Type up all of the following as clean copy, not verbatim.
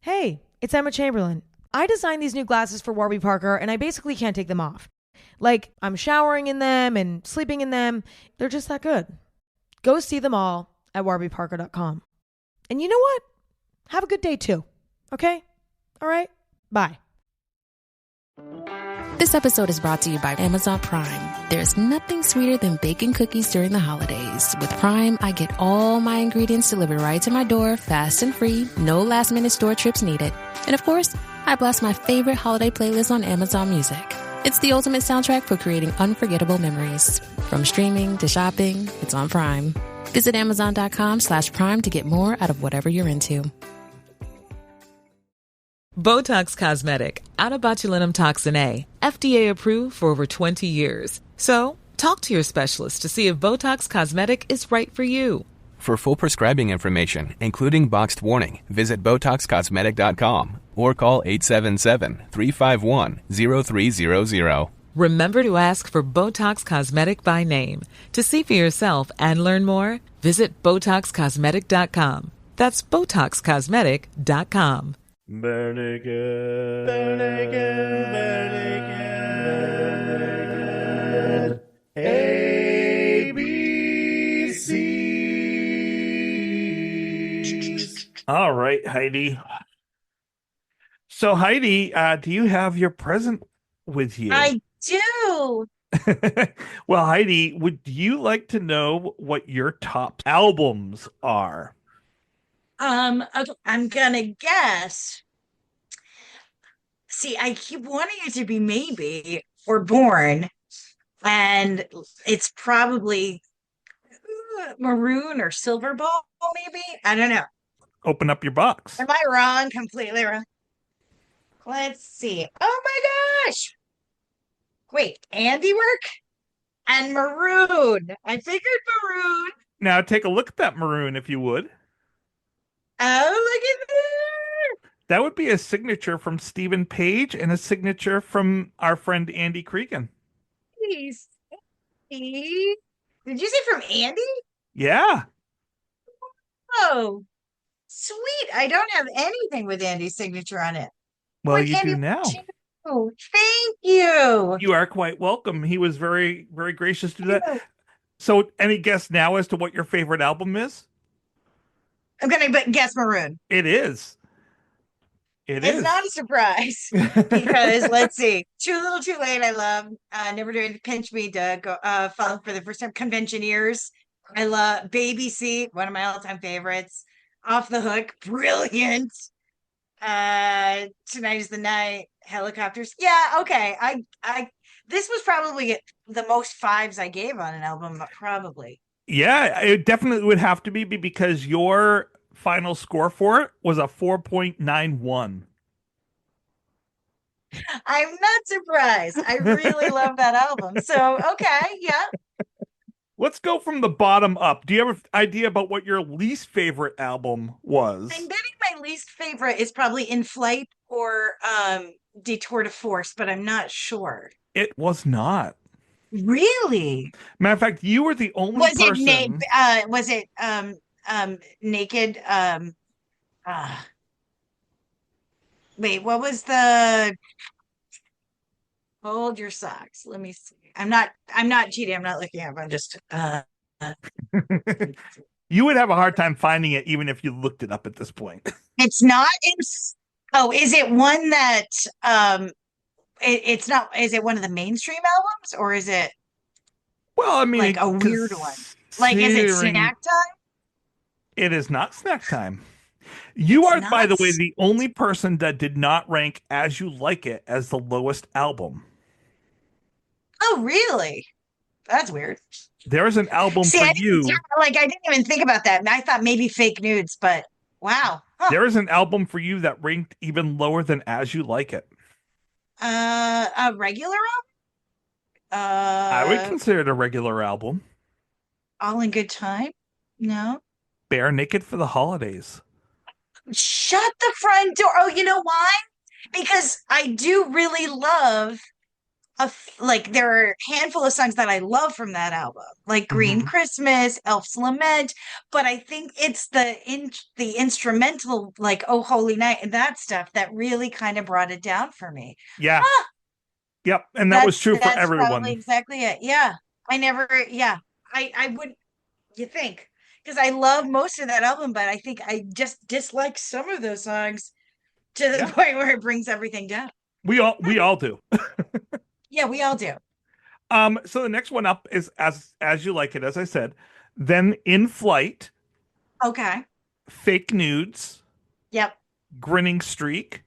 Hey, it's Emma Chamberlain. I designed these new glasses for Warby Parker and I basically can't take them off. Like, I'm showering in them and sleeping in them. They're just that good. Go see them all at warbyparker.com. And you know what? Have a good day too. Okay? All right? Bye. This episode is brought to you by Amazon Prime. There's nothing sweeter than baking cookies during the holidays. With Prime, I get all my ingredients delivered right to my door, fast and free, no last-minute store trips needed. And of course, I blast my favorite holiday playlist on Amazon Music. It's the ultimate soundtrack for creating unforgettable memories. From streaming to shopping, it's on Prime. Visit Amazon.com/Prime to get more out of whatever you're into. Botox Cosmetic, out of botulinum toxin A, FDA approved for over 20 years. So, talk to your specialist to see if Botox Cosmetic is right for you. For full prescribing information, including boxed warning, visit BotoxCosmetic.com or call 877-351-0300. Remember to ask for Botox Cosmetic by name. To see for yourself and learn more, visit BotoxCosmetic.com. That's BotoxCosmetic.com. Burn again, burn again, burn again. A, B, C. All right, Heidi. So, Heidi, do you have your present with you? I do. Well, Heidi, would you like to know what your top albums are? Okay, I'm gonna guess. See, I keep wanting it to be Maybe or Born, and it's probably Maroon or Silver Ball, maybe. I don't know. Open up your box. Am I wrong? Completely wrong. Let's see. Oh my gosh! Wait, Andy work and Maroon. I figured Maroon. Now, take a look at that maroon, if you would. Oh, look at that! That would be a signature from Stephen Page and a signature from our friend Andy Cregan. Please. Did you say from Andy? Yeah. Oh, sweet. I don't have anything with Andy's signature on it. Well, Like you Andy, do now. oh, thank you. You are quite welcome. He was very, very gracious to do that. So, any guess now as to what your favorite album is? I'm gonna guess Maroon. It is. It's not a surprise because let's see, Too Little Too Late. I love Never Doing to Pinch Me to go Fall for the First Time. Convention Years. I love Baby Seat, one of my all-time favorites. Off the Hook, brilliant. Tonight Is the Night. Helicopters. Yeah, okay. I this was probably the most fives I gave on an album, probably. Yeah, it definitely would have to be because your final score for it was a 4.91. I'm not surprised. I really love that album. So, okay, yeah. Let's go from the bottom up. Do you have an idea about what your least favorite album was? I'm betting my least favorite is probably In Flight or Detour de Force, but I'm not sure. It was not. Really? Matter of fact, you were the only person. Was it Naked? Wait, what was the? Hold your socks. Let me see. I'm not cheating. I'm not looking up. I'm just. You would have a hard time finding it even if you looked it up at this point. It's not in. Oh, is it one that it's not? Is it one of the mainstream albums or is it? Well, I mean, like a weird one. Like, is it Snack Time? It is not Snack Time. You are, by the way, the only person that did not rank As You Like It as the lowest album. Oh, really? That's weird. There is an album for you. I didn't even think about that. I thought maybe Fake Nudes, but wow. Huh. There is an album for you that ranked even lower than As You Like It. A regular album? I would consider it a regular album. All in Good Time? No. Bare Naked for the Holidays. Shut the front door. Oh, you know why? Because I do really love like there are a handful of songs that I love from that album, like Green Christmas, Elf's Lament, but I think it's the instrumental, like Oh Holy Night and that stuff that really kind of brought it down for me. Yeah. Ah, Yep. And that was true for that's probably everyone. exactly it. Yeah. I never, yeah. I wouldn't, you think, because I love most of that album, but I think I just dislike some of those songs to the Yeah. point where it brings everything down. We all do. Yeah, we all do. So the next one up is As You Like It, as I said. Then In Flight, Okay. Fake Nudes, Yep. Grinning Streak,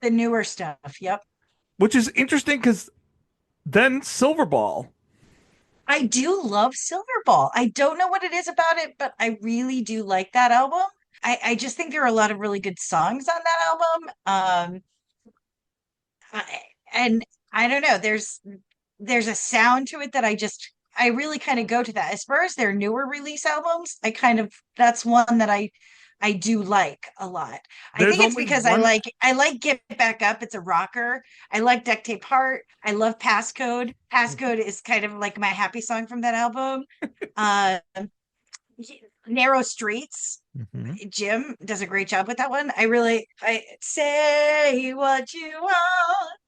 The newer stuff. Yep. which is interesting because then Silverball. I do love Silverball. I don't know what it is about it, but I really do like that album. I just think there are a lot of really good songs on that album. And I don't know, there's a sound to it that I really kind of go to that. As far as their newer release albums, that's one that I do like a lot. I There's think it's only because one. I like Get Back Up. It's a rocker. I like Duct Tape Heart. I love Passcode. Passcode is kind of like my happy song from that album. Uh, Narrow Streets. Mhm. Jim does a great job with that one. I say what you want.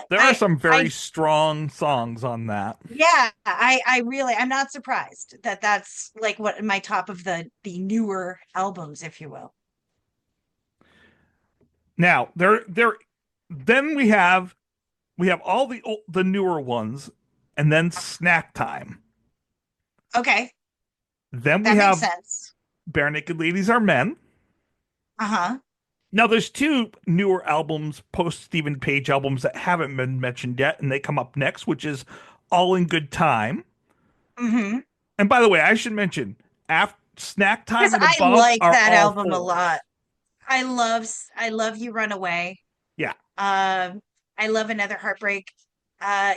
There are some very strong songs on that. Yeah, I'm not surprised that that's like what my top of the newer albums, if you will. Now, then we have all the newer ones, and then Snack Time. Okay, Then we that makes have sense. Bare Naked Ladies Are Men. Uh-huh. Now, there's two newer albums, post Stephen Page albums, that haven't been mentioned yet, and they come up next, which is All in Good Time. Mm-hmm. And by the way, I should mention, after Snack Time Because and I above like are that all album a fours. lot. I love You Run Away. Yeah. I love Another Heartbreak.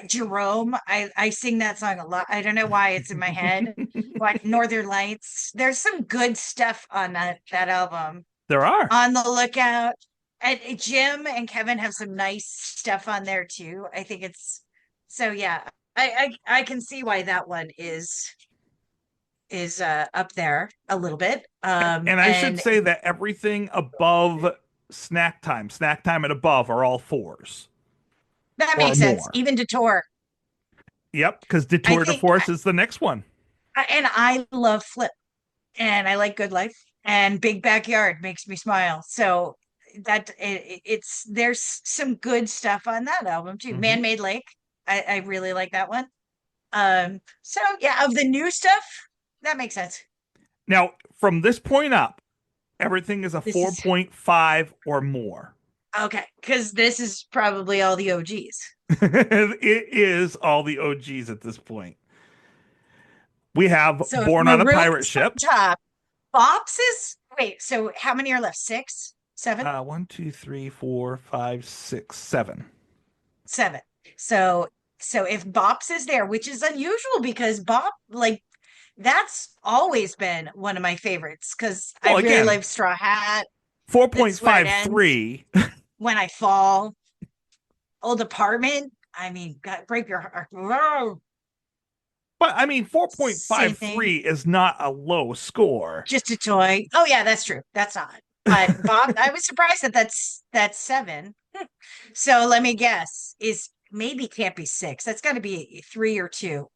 Jerome, I sing that song a lot. I don't know why it's in my head. Like Northern Lights. There's some good stuff on that album. There are. On the Lookout. And Jim and Kevin have some nice stuff on there too. I think it's so yeah. I can see why that one is up there a little bit. And I should And say that everything above Snack Time and above are all fours that or makes sense. more. Even Detour. Yep, because I Detour de think Force is the next one. and I love Flip and I like Good Life and Big Backyard makes me smile. So it's there's some good stuff on that album too. Mhm. Man-Made Lake. I really like that one. So yeah, of the new stuff, that makes sense. Now, from this point up, everything is a This is 4.5 or more. okay, because this is probably all the OGs. It is all the OGs at this point. We have So Born on a Pirate Maroons from Ship. top, Bops is wait. So how many are left? Six, seven, 1, 2, 3, 4, 5, 6, 7. seven. So if Bops is there, which is unusual because Bop like that's always been one of my favorites because Well, I really again, love Straw Hat. This is where it ends. 4.53. When I Fall, Old Apartment. I mean, God, break your heart. Whoa. But I mean, Same thing. 4.53 is not a low score. Just a toy. Oh yeah, that's true. That's not. But Bob, I was surprised that that's seven. So let me guess. Is maybe can't be six. That's got to be three or two.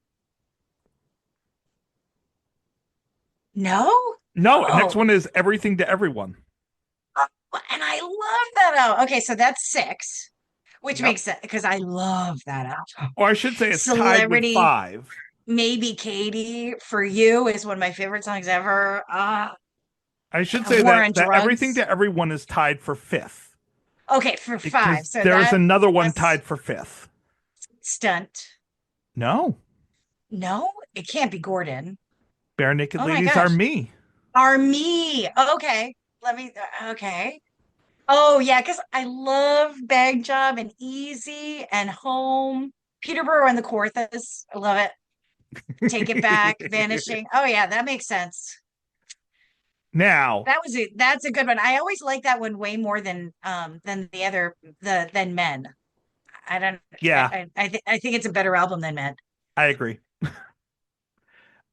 No. No, Oh, next one is Everything to Everyone. and I love that album. Okay, so that's six, which Yep. makes sense because I love that album. Or I should say it's tied with Celebrity. 5. Maybe Katie for You is one of my favorite songs ever. I should say War that, on that Everything Drugs. to Everyone is tied for 5th. Okay, for Because five. So there's another one that's tied for 5th. Stunt. No. No, it can't be Gordon. Bare Naked Oh my Ladies gosh. Are Me. Are Me. Okay. Okay. Oh, yeah, because I love Bag Job and Easy and Home. Peterborough and the Corthas. I love it. Take It Back, Vanishing. Oh, yeah, that makes sense. Now, That's a good one. I always like that one way more than the other than Men. I don't. Yeah, I think it's a better album than Men. I agree.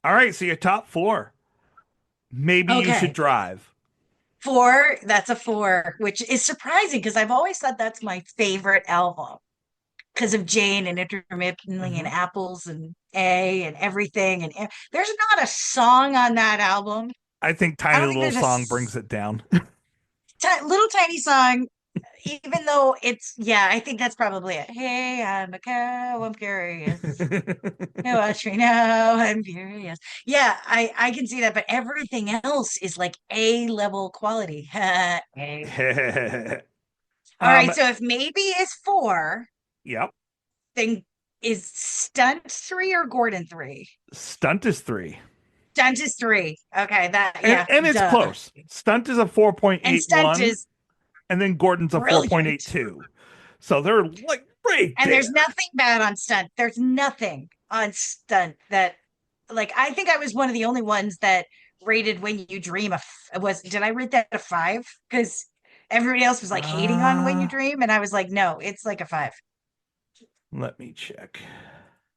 All right, so your top four. Maybe you should Okay, drive. four. That's a four, which is surprising because I've always thought that's my favorite album because of Jane and intermittently and Mhm. apples and A and everything. And there's not a song on that album. I think I Tiny don't think Little there's Song brings it down. little tiny song, even though I think that's probably it. Hey, I'm a cow, I'm curious. Hey, watch me now, I'm furious. Yeah, I can see that, but everything else is like A level quality. A. All um, right, so if maybe is four, yep. then is Stunt three or Gordon three? Stunt is 3. Stunt is three. Okay, And it's duh. close. Stunt is a And Stunt 4.81, is and then Gordon's a brilliant. 4.82. So they're like right And there. there's nothing bad on Stunt. There's nothing on Stunt that, like, I think I was one of the only ones that rated When You Dream did I rate that a five? Because everybody else was like hating on When You Uh, Dream, and I was like, no, it's like a five. let me check.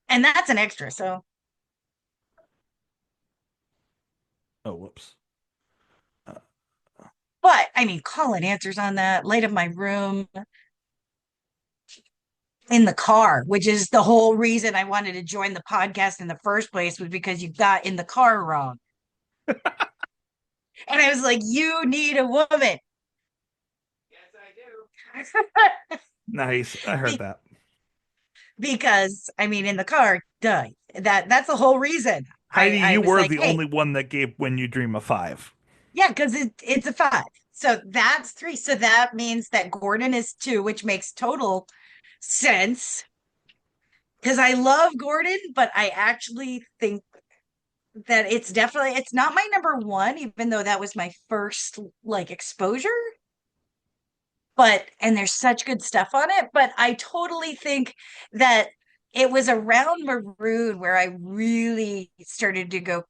And that's an extra. So, Oh, whoops. but I mean, call and answers on that. Light Up My Room in the car, which is the whole reason I wanted to join the podcast in the first place, was because you got in the car wrong. And I was like, you need a woman. Yes, I do. Nice. I heard that. Because I mean, in the car, duh. That's the whole reason. Heidi, I you was were like, the hey, only one that gave When You Dream a 5. yeah, because it's a five. So that's three. So that means that Gordon is two, which makes total sense. Because I love Gordon, but I actually think that it's not my number one, even though that was my first like exposure. And there's such good stuff on it. But I totally think that it was around Maroon where I really started to go.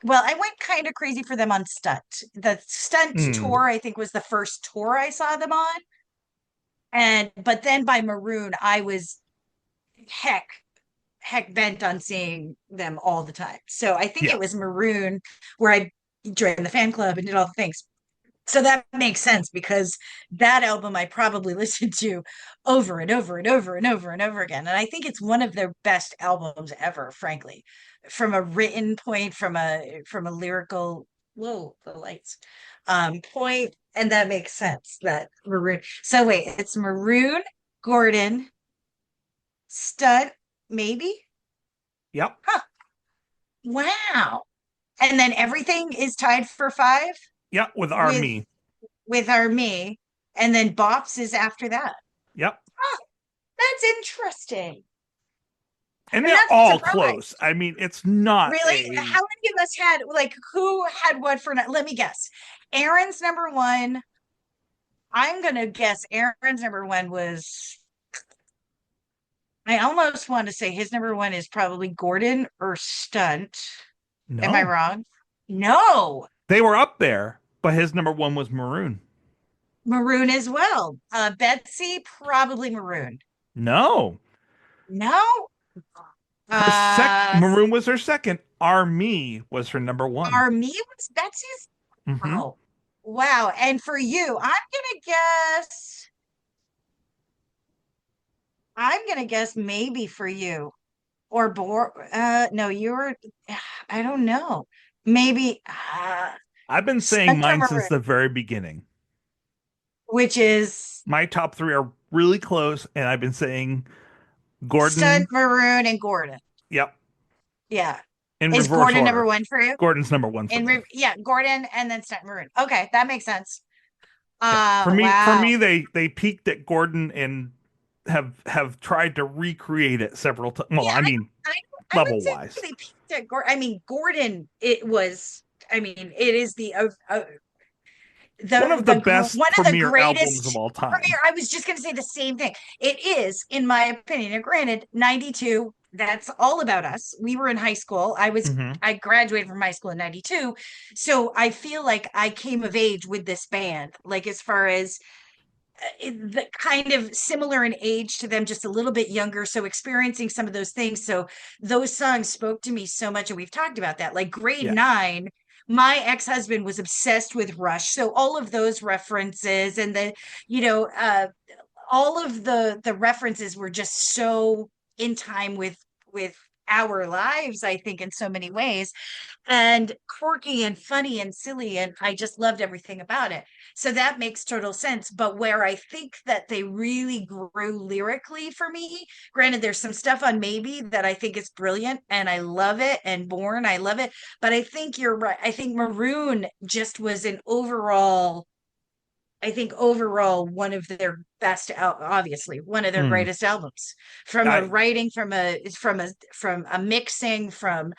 Well, I went kind of crazy for them on Stunt. The Stunt Mm. tour, I think, was the first tour I saw them on. But then by Maroon, I was heck, heck bent on seeing them all the time. So I think Yeah. it was Maroon where I joined the fan club and did all the things. So that makes sense because that album I probably listened to over and over and over and over and over again. And I think it's one of their best albums ever, frankly, from a written point, from a lyrical, whoa, the lights, point. And that makes sense that Maroon. So wait, it's Maroon, Gordon, Stud, maybe? Yep. Huh. Wow. And then everything is tied for five Yep. With with Army. Our me, and then Bops is after that. Yep. Oh, that's interesting. And And they're that's a all surprise. close. I mean, it's not Really? How many of us had, like, who had what for? Let me guess. Aaron's number one. I'm going to guess Aaron's number one was, I almost want to say his number one is probably Gordon or Stunt. Am I No. wrong? No. They were up there, but his number 1 was Maroon. Maroon as well. Betsy, probably Maroon. No. No. Maroon was her second. Army was her number 1. Army was Betsy's. Mm-hmm. Oh, wow. And for you, I'm gonna guess maybe for you. Or no, you were, I don't know. Maybe I've been saying Stunt or mine since Maroon, the very beginning. which is My top 3 are really close, and I've been saying Stunt, Gordon. Maroon, and Gordon. Yep. Yeah. In Is reverse Gordon number order. one for you? Gordon's number 1 for me. Yeah, Gordon and then Stunt, Maroon. Okay, that makes sense. Yeah. For Wow. me, they peaked at Gordon and have tried to recreate it several times. Well, Yeah, I mean, I would level say wise. they peaked at Gordon. I mean, Gordon, it was, I mean, it is One of the best one of the premiere albums of greatest all time. premiere. I was just going to say the same thing. It is, in my opinion, and granted, 92, that's All About Us. We were in high school. Mm-hmm. I graduated from high school in 92. So I feel like I came of age with this band, like as far as the kind of similar in age to them, just a little bit younger, so experiencing some of those things. So those songs spoke to me so much, and we've talked about that. Like grade Yeah. 9, my ex-husband was obsessed with Rush, so all of those references and the, all of the references were just so in time with our lives, I think, in so many ways, and quirky and funny and silly, and I just loved everything about it. So that makes total sense. But where I think that they really grew lyrically for me, granted, there's some stuff on Maybe that I think is brilliant and I love it, and Born, I love it, but I think you're right. I think Maroon just was an overall, I think overall one of their best, obviously one of their Mm. greatest albums, from a writing, from a mixing, from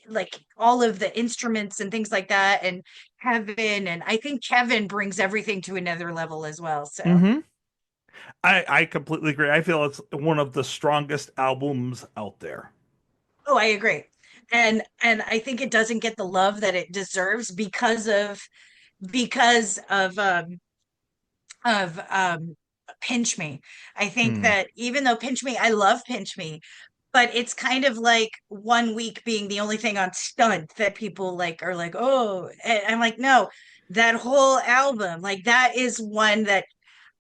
like all of the instruments and things like that, and Kevin, and I think Kevin brings everything to another level as well. So Mm-hmm. I completely agree. I feel it's one of the strongest albums out there. oh, I agree. And I think it doesn't get the love that it deserves because of Pinch Me. I think Hmm. that even though Pinch Me, I love Pinch Me, but it's kind of like one week being the only thing on Stunt that people like are like, oh, and I'm like, no, that whole album, like that is one that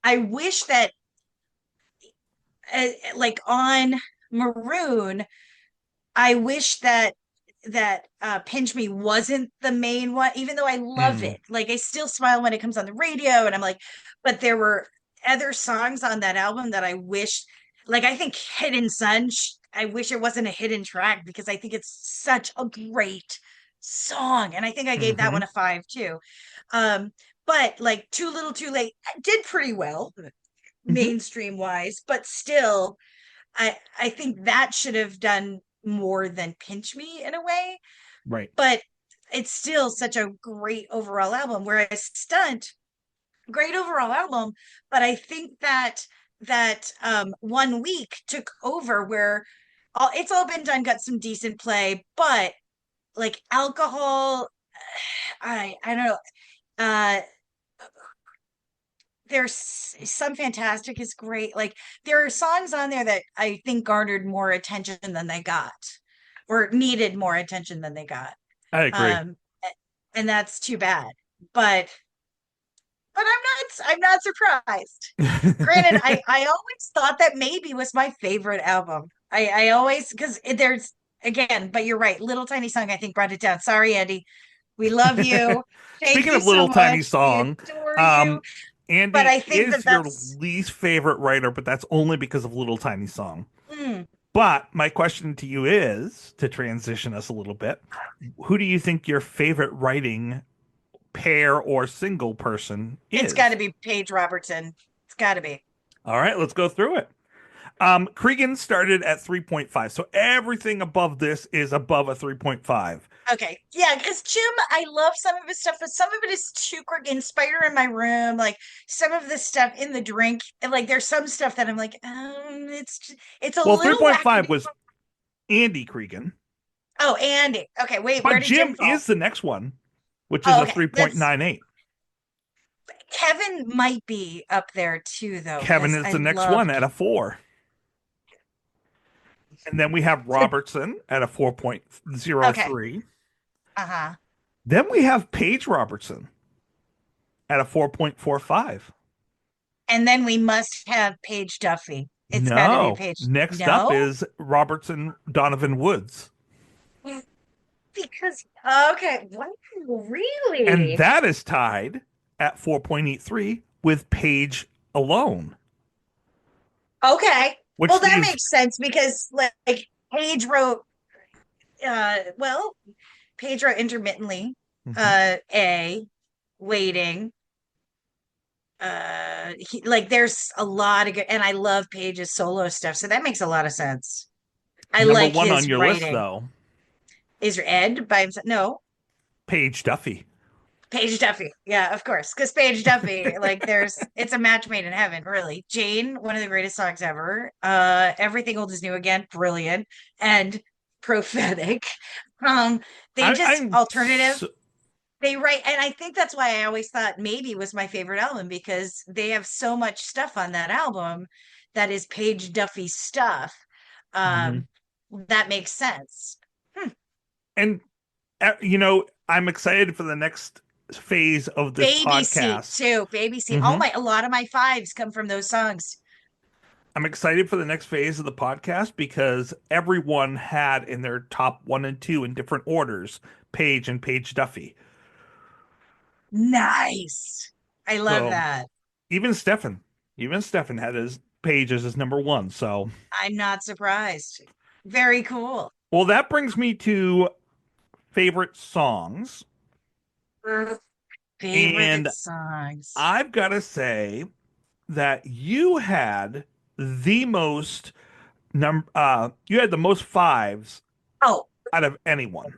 I wish that like on Maroon, I wish that Pinch Me wasn't the main one, even though I love Hmm. it. Like I still smile when it comes on the radio, and I'm like, but there were other songs on that album that I wish, like I think Hidden Sun, I wish it wasn't a hidden track because I think it's such a great song. And I think I gave that Mm-hmm. one a 5 too. Um, but like Too Little Too Late did pretty well Mm-hmm. mainstream wise, but still I think that should have done more than Pinch Me in a way, Right. but it's still such a great overall album. Whereas Stunt, great overall album, but I think that one week took over where it's all been done, got some decent play, but like Alcohol, I don't know. Uh there's some Fantastic is great. Like there are songs on there that I think garnered more attention than they got, or needed more attention than they got. I agree. Um, and that's too bad. But I'm not surprised. Granted, I always thought that Maybe was my favorite album. I always, because there's, again, but you're right. Little Tiny Song, I think, brought it down. Sorry, Andy. We love you. Thank Speaking you of so Little Tiny much. We Song, adore you. um, But Andy I think that is your that's least favorite writer, but that's only because of Little Tiny Song. mm, But my question to you is, to transition us a little bit, who do you think your favorite writing pair or single person it's got is? to be Paige Robertson. It's got to be. All right, let's go through it. Cregan started at 3.5, so everything above this is above a 3.5. Okay. Yeah, because Jim, I love some of his stuff, but some of it is too quirky. And Spider in My Room, like some of the stuff in The Drink, and like there's some stuff that I'm like, it's a Well, little 3.5 wackadoo. was Andy Cregan, Oh, Andy. Okay, wait, but where did Jim Jim fall? is the next one, which is Oh, a okay. That's 3.98. Kevin might be up there too, though, Kevin because is I the next one loved. at a 4. And then we have Robertson at a Okay. 4.03. Uh-huh. Then we have Paige Robertson at a 4.45. And then we must have Paige Duffy. It's got to be No. Paige. Next up No? is Robertson Donovan Woods. Because okay, wow, And really? that is tied at 4.83 with Paige alone, Okay. Well, which that leaves makes sense because like Paige wrote well, Paige wrote intermittently, Mhm. A waiting. Like there's a lot of good, and I love Paige's solo stuff, so that makes a lot of sense. I Number like one on his your list, writing. though, Is your Ed by himself? No, Paige Duffy. Paige Duffy. Yeah, of course. Because Paige Duffy, like it's a match made in heaven, really. Jane, one of the greatest songs ever. Everything Old is New Again, brilliant and prophetic. Um, they just I'm alternative. They write, and I think that's why I always thought Maybe was my favorite album, because they have so much stuff on that album that is Paige Duffy stuff. Mhm. Um, that makes sense. And I'm excited for the next phase of this Baby Seat podcast. too. Baby Seat. Mhm. A lot of my fives come from those songs. I'm excited for the next phase of the podcast because everyone had in their top 1 and 2 in different orders, Paige and Paige Duffy. Nice. I love So that. even Stefan had his Paige as his number one. So I'm not surprised. Very cool. well, that brings me to favorite songs. Favorite And songs. I've got to say that you had the most you had the most fives Oh, out of anyone.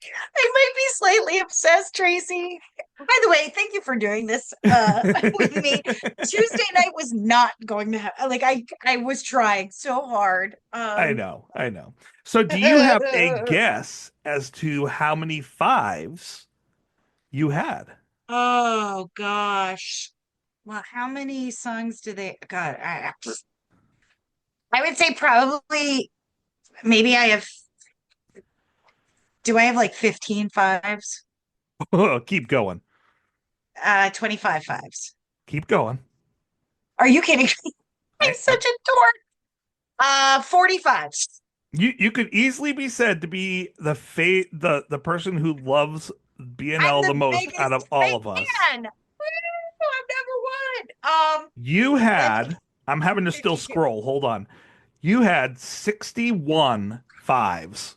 I might be slightly obsessed, Tracy. By the way, thank you for doing this with me. Tuesday night was not going to happen. Like I was trying so hard. I know. So do you have a guess as to how many fives you had? Oh gosh. Well, how many songs do they? God, I would say probably maybe I have. Do I have like 15 fives? Keep going. 25 fives. Keep going. Are you kidding me? I'm I, such a dork. 45s. you could easily be said to be the person who loves I'm BNL the the most out of biggest all of us. fan. Woo, I'm number one. You Let had, me I'm having to still 52. scroll. Hold on. You had 61 fives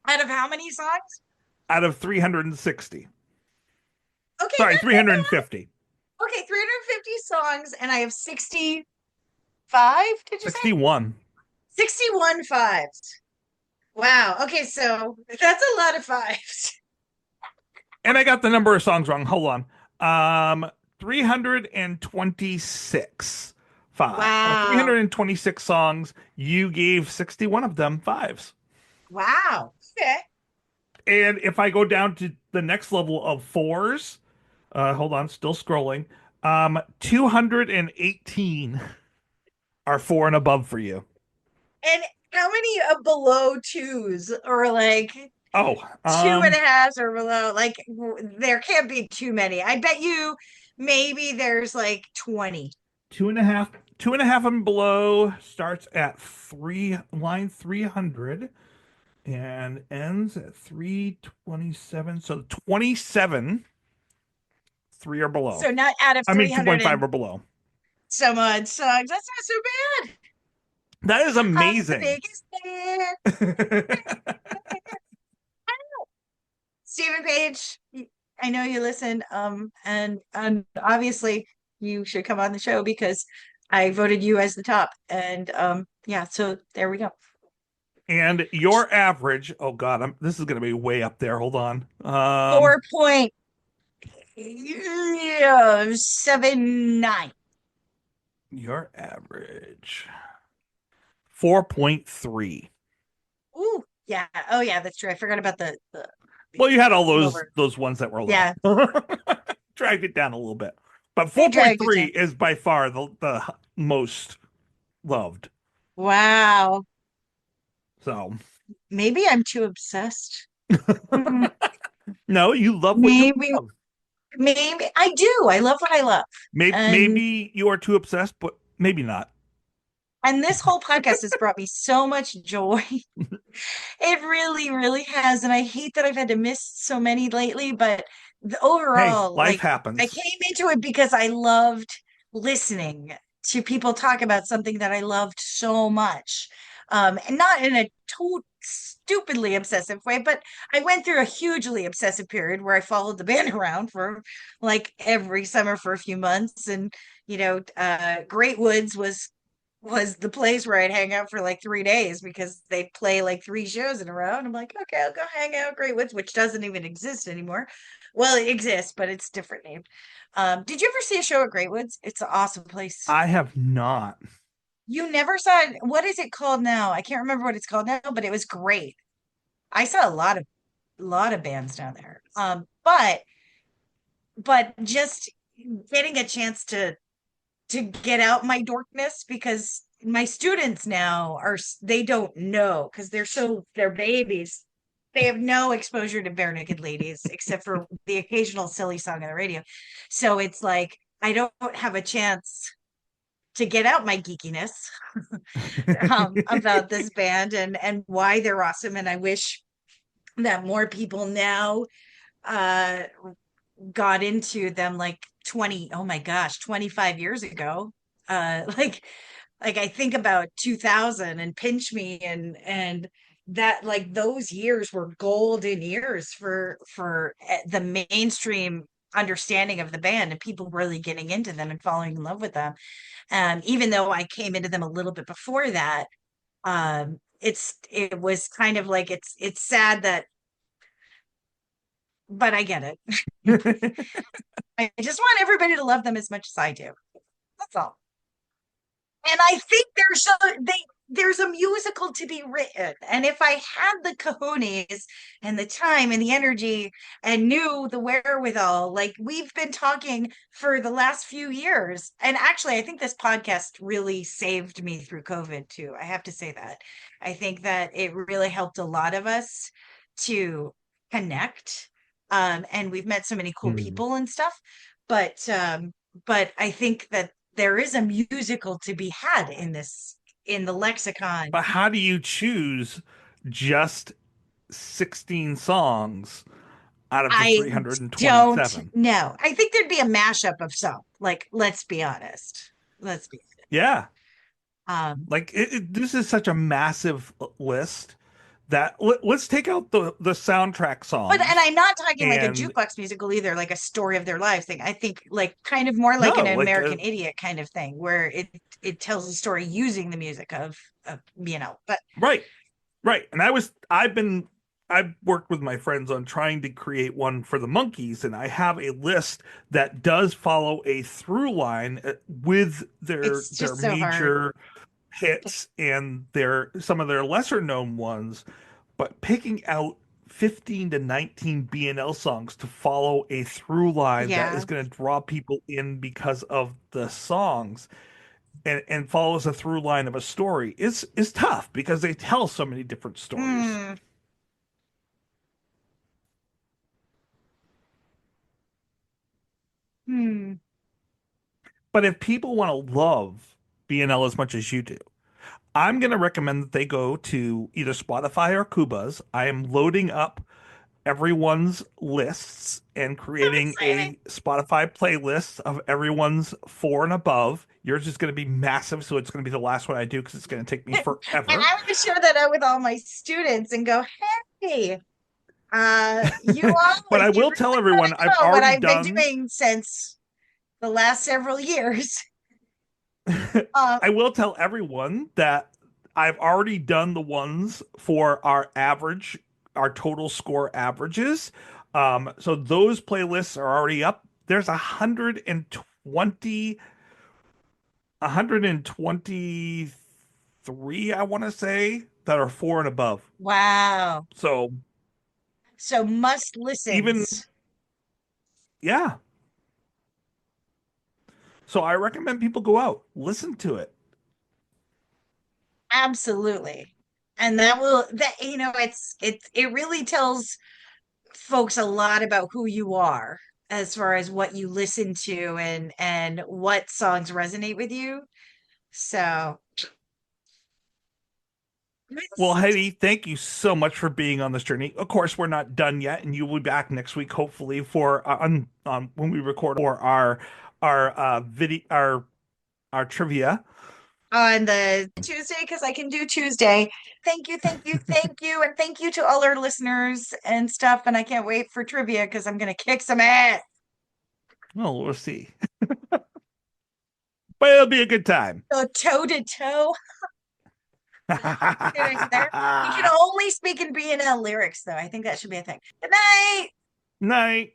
Out of how many songs? out of 360. Okay, Sorry, not that 350. bad. Okay, 350 songs, and I have 65, did you say? 61. 61 fives. Wow. Okay, so that's a lot of fives. And I got the number of songs wrong. Hold on. 326 Wow. 326 songs. You gave 61 of them fives. Wow. Okay. And if I go down to the next level of fours, hold on, still scrolling. 218 are four and above for you. And how many below twos, or like Oh, two and a halves or below? Like there can't be too many. I bet you maybe there's like 20. two and a half, two and a half and below starts at line 300 and ends at 327. So 27, three or below. So not out of I mean, 300 2.5 and or below. some odd songs. That's not so bad. That is I'm the amazing. biggest fan. Stephen Page, I know you listen, and obviously you should come on the show because I voted you as the top, and yeah, so there we go. And your average, oh God, this is going to be way up there. Hold on. 4.79. Your average 4.3. Ooh, yeah. Oh yeah, that's true. I forgot about the Well, you had all lower. those ones that were low. Yeah. Dragged it down a little bit. But They dragged it 4.3 down. is by far the most loved. Wow. So Maybe I'm too obsessed. Hmm. no, you love what you Maybe love. maybe I do. I love what I love. And Maybe you are too obsessed, but maybe not. this whole podcast has brought me so much joy. It really, really has. And I hate that I've had to miss so many lately, but Hey, overall, life like I happens. came into it because I loved listening to people talk about something that I loved so much. And not in a stupidly obsessive way, but I went through a hugely obsessive period where I followed the band around for like every summer for a few months. And, Great Woods was the place where I'd hang out for like 3 days because they play like three shows in a row. And I'm like, okay, I'll go hang out at Great Woods, which doesn't even exist anymore. Well, it exists, but it's different name. Did you ever see a show at Great Woods? It's an awesome place. I have not. You never saw it. What is it called now? I can't remember what it's called now, but it was great. I saw a lot of. lot of bands down there. But just getting a chance to get out my dorkness, because my students now they don't know, because they're babies. They have no exposure to bare naked ladies except for the occasional silly song on the radio. So it's like I don't have a chance to get out my geekiness about this band and why they're awesome. And I wish that more people now uh got into them like 25 years ago. Like I think about 2000 and Pinch Me and that, like, those years were golden years for the mainstream understanding of the band and people really getting into them and falling in love with them. Even though I came into them a little bit before that, it was kind of like it's sad that, but I get it. I just want everybody to love them as much as I do. That's all. And I think there's a musical to be written. And if I had the cojones and the time and the energy and knew the wherewithal, like we've been talking for the last few years. And actually, I think this podcast really saved me through COVID too. I have to say that. I think that it really helped a lot of us to connect. And we've met so many cool people and stuff. But I think that there is a musical to be had in the lexicon. But how do you choose just 16 songs out of the 327? No, I think there'd be a mashup of some. Like, let's be honest. Yeah. Like this is such a massive list that let's take out the soundtrack songs. And I'm not talking like a jukebox musical either, like a story of their lives thing. I think like kind of more like an American Idiot kind of thing, where it tells a story using the music of but right. And I've worked with my friends on trying to create one for the Monkees, and I have a list that does follow a through line with their major hits and some of their lesser known ones, but picking out 15 to 19 B&L songs to follow a through line that is going to draw people in because of the songs and follows a through line of a story is tough, because they tell so many different stories. But if people want to love B&L as much as you do, I'm going to recommend that they go to either Spotify or Kubas. I am loading up everyone's lists and creating a Spotify playlist of everyone's 4 and above. Yours is going to be massive, so it's going to be the last one I do because it's going to take me forever. And I'm going to share that out with all my students and go, hey, you all. But I will tell everyone I've already done. Been doing since the last several years. I will tell everyone that I've already done the ones for our total score averages. So those playlists are already up. There's 123, I want to say, that are 4 and above. Wow. So must listen. Yeah. So I recommend people go out, listen to it. Absolutely. And it really tells folks a lot about who you are as far as what you listen to and what songs resonate with you. So well, Heidi, thank you so much for being on this journey. Of course, we're not done yet, and you will be back next week, hopefully, for when we record for our video, our trivia on the Tuesday, because I can do Tuesday. Thank you, and thank you to all our listeners and stuff. And I can't wait for trivia because I'm gonna kick some ass. Well, we'll see, but it'll be a good time. So toe to toe. You can only speak in B&L lyrics, though. I think that should be a thing. Good night. Night.